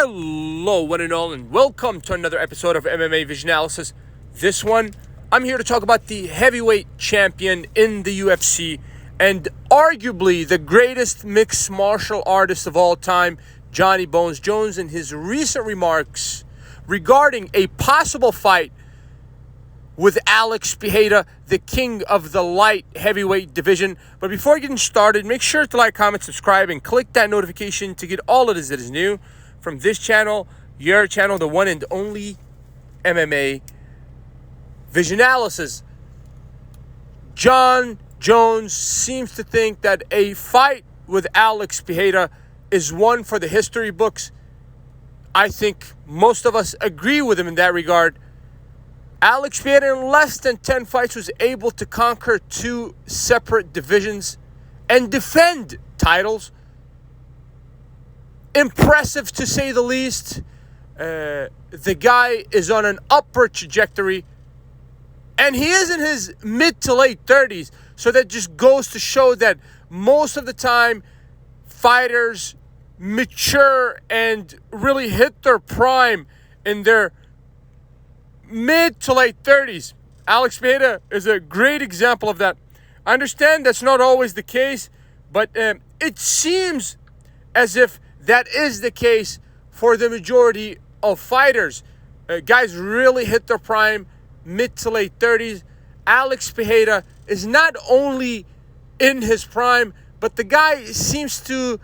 Hello, one and all, and welcome to another episode of MMA Vision Analysis. This one, I'm here to talk about the heavyweight champion in the UFC and arguably the greatest mixed martial artist of all time, Johnny Bones Jones, and his recent remarks regarding a possible fight with Alex Pereira, the king of the light heavyweight division. But before getting started, make sure to like, comment, subscribe, and click that notification to get all of this that is new from this channel, your channel, the one and only MMA Vision Analysis. John Jones seems to think that a fight with Alex Pereira is one for the history books. I think most of us agree with him in that regard. Alex Pereira, in less than 10 fights, was able to conquer two separate divisions and defend titles. Impressive, to say the least. The guy is on an upward trajectory, and he is in his mid to late 30s. So that just goes to show that most of the time, fighters mature and really hit their prime in their mid to late 30s. Alex Pereira is a great example of that. I understand that's not always the case, but it seems as if that is the case for the majority of fighters. Guys really hit their prime mid to late 30s. Alex Pereira is not only in his prime, but the guy seems to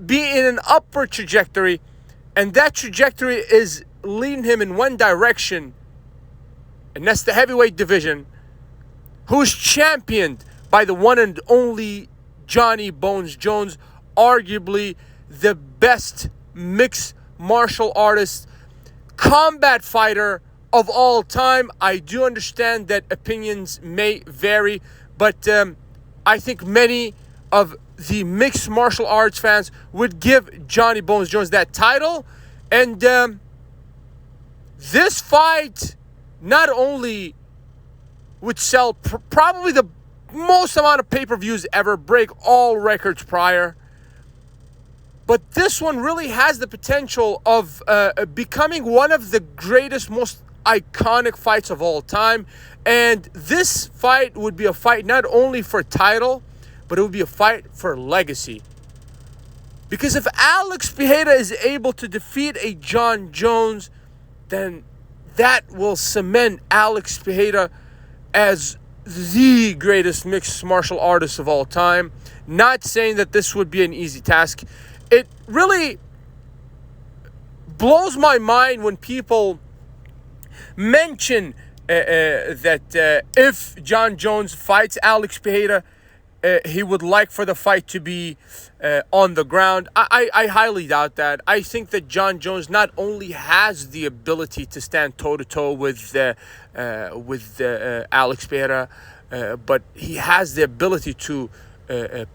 be in an upward trajectory, and that trajectory is leading him in one direction, and that's the heavyweight division, who's championed by the one and only Johnny Bones Jones, arguably the best mixed martial artist, combat fighter of all time. I do understand that opinions may vary, but I think many of the mixed martial arts fans would give Johnny Bones Jones that title. And this fight not only would sell probably the most amount of pay-per-views ever, break all records prior, but this one really has the potential of becoming one of the greatest, most iconic fights of all time. And this fight would be a fight not only for title, but it would be a fight for legacy. Because if Alex Pereira is able to defeat a John Jones, then that will cement Alex Pereira as the greatest mixed martial artist of all time. Not saying that this would be an easy task. It really blows my mind when people mention that if John Jones fights Alex Pereira, he would like for the fight to be on the ground. I highly doubt that. I think that John Jones not only has the ability to stand toe-to-toe with Alex Pereira, but he has the ability to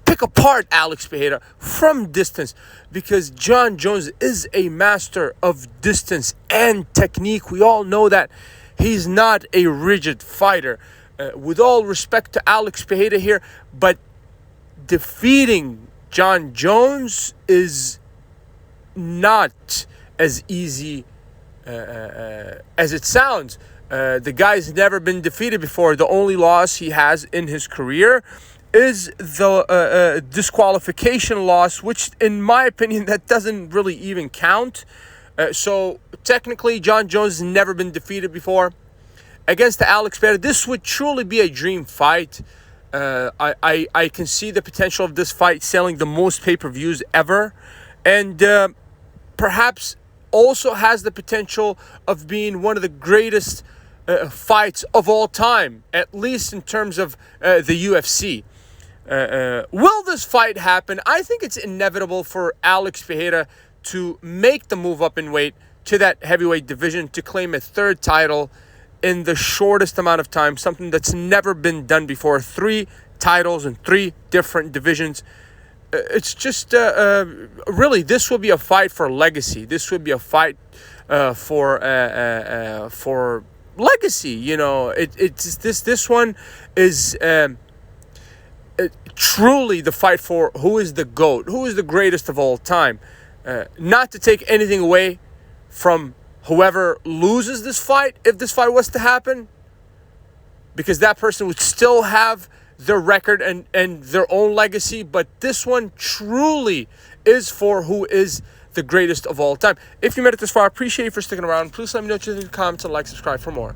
pick apart Alex Pereira from distance, because John Jones is a master of distance and technique. We all know that. He's not a rigid fighter. With all respect to Alex Pereira here, but defeating John Jones is not as easy as it sounds. The guy's never been defeated before. The only loss he has in his career is the disqualification loss, which in my opinion, that doesn't really even count. So technically, John Jones has never been defeated before. Against Alex Pereira, this would truly be a dream fight. I can see the potential of this fight selling the most pay-per-views ever, and perhaps also has the potential of being one of the greatest fights of all time, at least in terms of the UFC. Will this fight happen? I think it's inevitable for Alex Pereira to make the move up in weight to that heavyweight division to claim a third title in the shortest amount of time, something that's never been done before. 3 titles in 3 different divisions. It's just really, this will be a fight for legacy. This would be a fight for legacy. You know, it's this one is truly the fight for who is the GOAT, who is the greatest of all time. not to take anything away from whoever loses this fight, if this fight was to happen, because that person would still have their record and their own legacy. But this one truly is for who is the greatest of all time. If you made it this far, I appreciate you for sticking around. Please let me know what you think in the comments and like, subscribe for more.